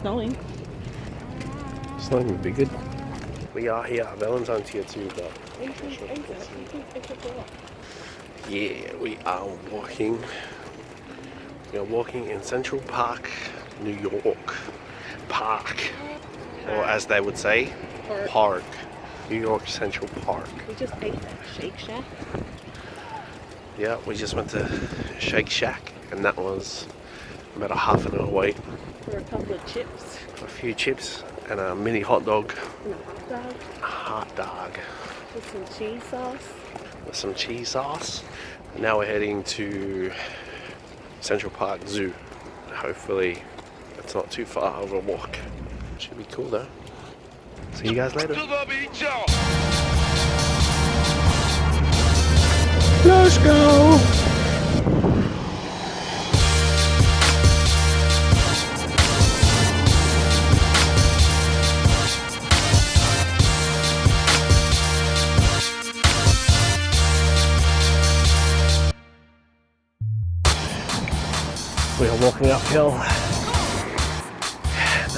snowing. Snowing would be good. We are here. Valentine's here too, but yeah, we are walking. We are walking in Central Park, New York. Park, or as they would say, park. New York Central Park. We just ate at Shake Shack. Yeah, we just went to Shake Shack, and that was about a half an hour away. For a couple of chips. A few chips and a mini hot dog. And a hot dog. A hot dog. With some cheese sauce. With some cheese sauce. And now we're heading to Central Park Zoo. Hopefully it's not too far of a walk. Should be cool though. See you guys later. Let's go! We are walking uphill and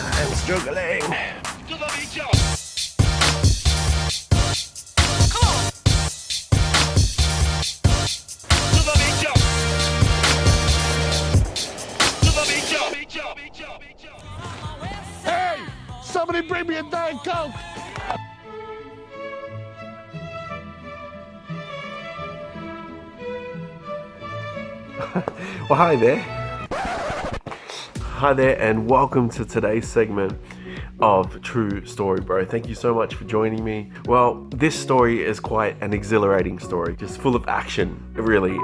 I'm struggling. Hey! Somebody bring me a Diet Coke! Well, hi there. Hi there and welcome to today's segment of True Story Bro. Thank you so much for joining me. Well, this story is quite an exhilarating story, just full of action, really.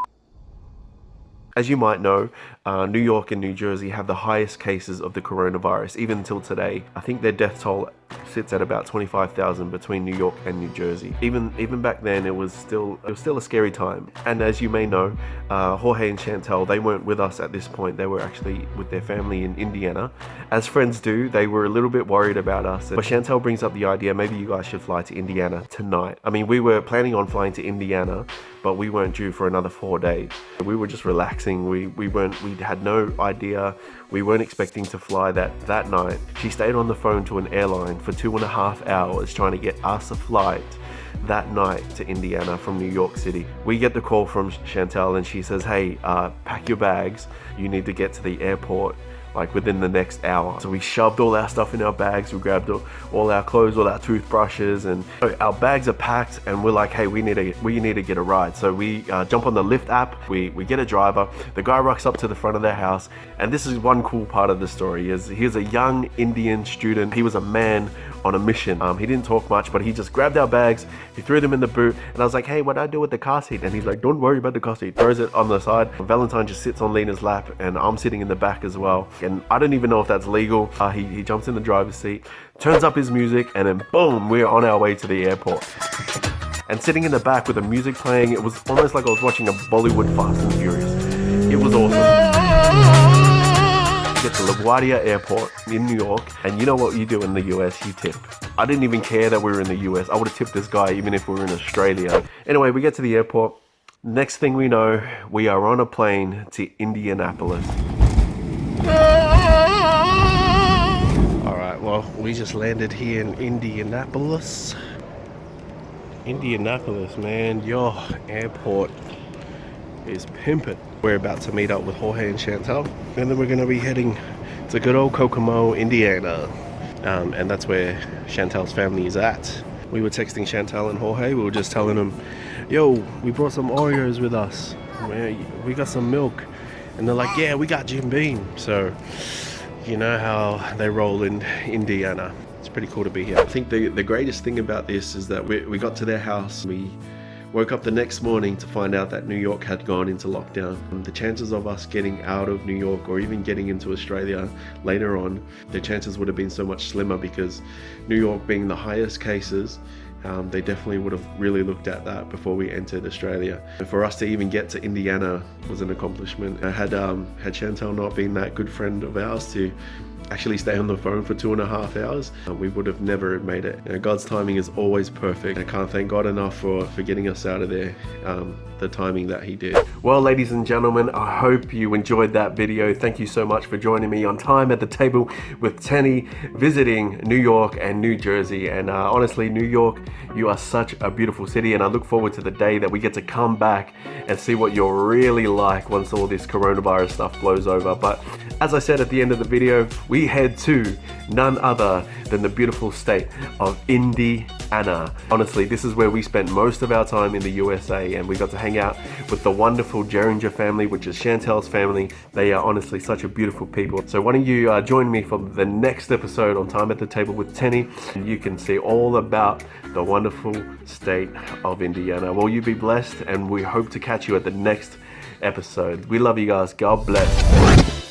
As you might know, New York and New Jersey have the highest cases of the coronavirus, even until today. I think their death toll sits at about 25,000 between New York and New Jersey. Even back then, it was still a scary time. And as you may know, Jorge and Chantel, they weren't with us at this point. They were actually with their family in Indiana. As friends do, they were a little bit worried about us. But Chantel brings up the idea, maybe you guys should fly to Indiana tonight. I mean, we were planning on flying to Indiana, but we weren't due for another 4 days. We were just relaxing. We had no idea. We weren't expecting to fly that night. She stayed on the phone to an airline for 2.5 hours trying to get us a flight that night to Indiana from New York City. We get the call from Chantel and she says, hey, pack your bags. You need to get to the airport like within the next hour. So we shoved all our stuff in our bags. We grabbed all our clothes, all our toothbrushes, and our bags are packed. And we're like, hey, we need to get a ride. So we jump on the Lyft app. We get a driver. The guy rocks up to the front of their house. And this is one cool part of the story: is he's a young Indian student. He was a man on a mission. He didn't talk much, but he just grabbed our bags, he threw them in the boot, and I was like, hey, what do I do with the car seat? And he's like, don't worry about the car seat. Throws it on the side. Valentine just sits on Lena's lap, and I'm sitting in the back as well. And I don't even know if that's legal. He jumps in the driver's seat, turns up his music, and then boom, we're on our way to the airport. And sitting in the back with the music playing, it was almost like I was watching a Bollywood Fast and Furious. It was awesome. Get to LaGuardia Airport in New York, and you know what you do in the US, you tip. I didn't even care that we were in the US. I would have tipped this guy even if we were in Australia. Anyway, we get to the airport. Next thing we know, we are on a plane to Indianapolis. Alright, well, we just landed here in Indianapolis. Indianapolis, man, your airport is pimping. We're about to meet up with Jorge and Chantel, and then we're going to be heading to good old Kokomo, Indiana, and that's where Chantel's family is at. We were texting Chantel and Jorge. We were just telling them, yo, we brought some Oreos with us, we got some milk, and they're like, yeah, we got Jim Beam. So you know how they roll in Indiana. It's pretty cool to be here. I think the greatest thing about this is that we got to their house. We woke up the next morning to find out that New York had gone into lockdown. The chances of us getting out of New York or even getting into Australia later on, the chances would have been so much slimmer, because New York being the highest cases, they definitely would have really looked at that before we entered Australia. And for us to even get to Indiana was an accomplishment. Had Chantel not been that good friend of ours to actually stay on the phone for 2.5 hours, we would have never made it. God's timing is always perfect. I can't thank God enough for getting us out of there, the timing that he did. Well, ladies and gentlemen, I hope you enjoyed that video. Thank you so much for joining me on Time at the Table with Teni, visiting New York and New Jersey. And honestly, New York, you are such a beautiful city, and I look forward to the day that we get to come back and see what you're really like once all this coronavirus stuff blows over. But as I said at the end of the video, we head to none other than the beautiful state of Indiana. Honestly, this is where we spent most of our time in the USA, and we got to hang out with the wonderful Geringer family, which is Chantel's family. They are honestly such a beautiful people. So why don't you join me for the next episode on Time at the Table with Teni, and you can see all about the wonderful state of Indiana. Well, you be blessed, and we hope to catch you at the next episode. We love you guys. God bless.